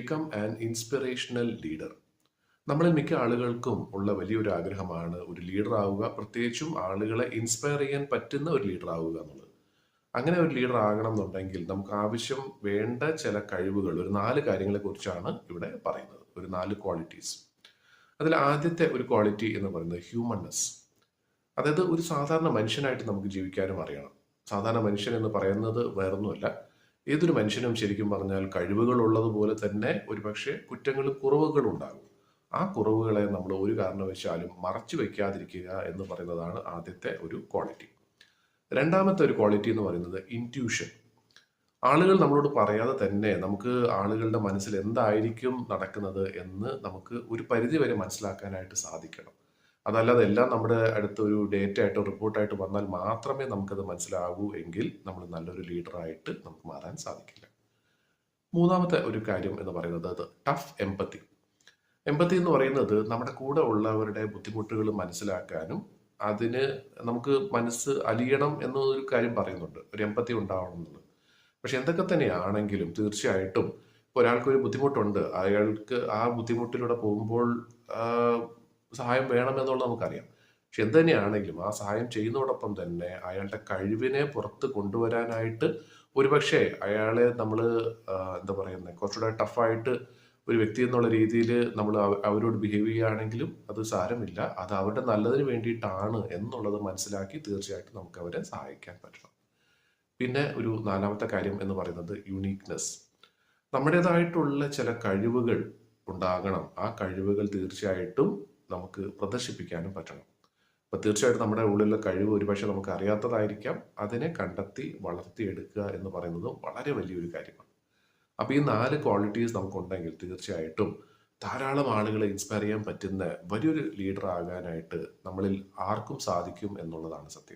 Become an inspirational leader. നമ്മളിൽ മിക്ക ആളുകൾക്കും ഉള്ള വലിയൊരു ആഗ്രഹമാണ് ഒരു ലീഡർ ആവുക, പ്രത്യേകിച്ചും ആളുകളെ ഇൻസ്പയർ ചെയ്യാൻ പറ്റുന്ന ഒരു ലീഡർ ആവുക എന്നുള്ളത്. അങ്ങനെ ഒരു ലീഡർ ആകണം എന്നുണ്ടെങ്കിൽ നമുക്ക് ആവശ്യം വേണ്ട ചില കഴിവുകൾ, ഒരു 4 കാര്യങ്ങളെ കുറിച്ചാണ് ഇവിടെ പറയുന്നത്. ഒരു 4 ക്വാളിറ്റീസ്. അതിൽ ആദ്യത്തെ ഒരു ക്വാളിറ്റി എന്ന് പറയുന്നത് ഹ്യൂമൻനെസ്. അതായത് ഒരു സാധാരണ മനുഷ്യനായിട്ട് നമുക്ക് ജീവിക്കാനും അറിയണം. സാധാരണ മനുഷ്യൻ എന്ന് പറയുന്നത് വേറൊന്നുമല്ല, ഏതൊരു മനുഷ്യനും ശരിക്കും പറഞ്ഞാൽ കഴിവുകൾ ഉള്ളതുപോലെ തന്നെ ഒരുപക്ഷെ കുറ്റങ്ങളും കുറവുകളും ഉണ്ടാകും. ആ കുറവുകളെ നമ്മൾ ഒരു കാരണവശാലും മറച്ചു വെക്കാതിരിക്കുക എന്ന് പറയുന്നതാണ് ആദ്യത്തെ ഒരു ക്വാളിറ്റി. രണ്ടാമത്തെ ഒരു ക്വാളിറ്റി എന്ന് പറയുന്നത് ഇൻറ്റ്യൂഷൻ. ആളുകൾ നമ്മളോട് പറയാതെ തന്നെ നമുക്ക് ആളുകളുടെ മനസ്സിൽ എന്തായിരിക്കും നടക്കുന്നത് എന്ന് നമുക്ക് ഒരു പരിധി വരെ മനസ്സിലാക്കാനായിട്ട് സാധിക്കണം. അതല്ലാതെ എല്ലാം നമ്മുടെ അടുത്ത് ഒരു ഡേറ്റ ആയിട്ടോ റിപ്പോർട്ടായിട്ട് വന്നാൽ മാത്രമേ നമുക്കത് മനസ്സിലാകൂ എങ്കിൽ നമ്മൾ നല്ലൊരു ലീഡറായിട്ട് നമുക്ക് മാറാൻ സാധിക്കില്ല. മൂന്നാമത്തെ ഒരു കാര്യം എന്ന് പറയുന്നത് ടഫ് എമ്പത്തി. എമ്പത്തി എന്ന് പറയുന്നത് നമ്മുടെ കൂടെ ഉള്ളവരുടെ ബുദ്ധിമുട്ടുകൾ മനസ്സിലാക്കാനും അതിന് നമുക്ക് മനസ്സ് അലിയണം എന്നൊരു കാര്യം പറയുന്നുണ്ട്, ഒരു എമ്പത്തി ഉണ്ടാവണം എന്നുള്ളത്. പക്ഷെ എന്തൊക്കെ തന്നെയാണെങ്കിലും തീർച്ചയായിട്ടും ഇപ്പോൾ ഒരാൾക്കൊരു ബുദ്ധിമുട്ടുണ്ട്, അയാൾക്ക് ആ ബുദ്ധിമുട്ടിലൂടെ പോകുമ്പോൾ സഹായം വേണമെന്നുള്ളത് നമുക്കറിയാം. പക്ഷെ എന്ത് തന്നെയാണെങ്കിലും ആ സഹായം ചെയ്യുന്നതോടൊപ്പം തന്നെ അയാളുടെ കഴിവിനെ പുറത്ത് കൊണ്ടുവരാനായിട്ട് ഒരുപക്ഷെ അയാളെ നമ്മൾ എന്താ പറയുന്നത്, കുറച്ചുകൂടെ ടഫായിട്ട് ഒരു വ്യക്തി എന്നുള്ള രീതിയിൽ നമ്മൾ അവരോട് ബിഹേവ് ചെയ്യുകയാണെങ്കിലും അത് സാരമില്ല, അത് അവരുടെ നല്ലതിന് വേണ്ടിയിട്ടാണ് എന്നുള്ളത് മനസ്സിലാക്കി തീർച്ചയായിട്ടും നമുക്ക് അവരെ സഹായിക്കാൻ പറ്റണം. പിന്നെ ഒരു നാലാമത്തെ കാര്യം എന്ന് പറയുന്നത് യുണീക്നെസ്. നമ്മുടേതായിട്ടുള്ള ചില കഴിവുകൾ ഉണ്ടാകണം. ആ കഴിവുകൾ തീർച്ചയായിട്ടും നമുക്ക് പ്രദർശിപ്പിക്കാനും പറ്റണം. അപ്പോൾ തീർച്ചയായിട്ടും നമ്മുടെ ഉള്ളിലുള്ള കഴിവ് ഒരുപക്ഷെ നമുക്ക് അറിയാത്തതായിരിക്കാം. അതിനെ കണ്ടെത്തി വളർത്തിയെടുക്കുക എന്ന് പറയുന്നത് വളരെ വലിയൊരു കാര്യമാണ്. അപ്പോൾ ഈ 4 ക്വാളിറ്റീസ് നമുക്കുണ്ടെങ്കിൽ തീർച്ചയായിട്ടും ധാരാളം ആളുകളെ ഇൻസ്പയർ ചെയ്യാൻ പറ്റുന്ന വലിയൊരു ലീഡർ ആകാനായിട്ട് നമ്മളിൽ ആർക്കും സാധിക്കും എന്നുള്ളതാണ് സത്യം.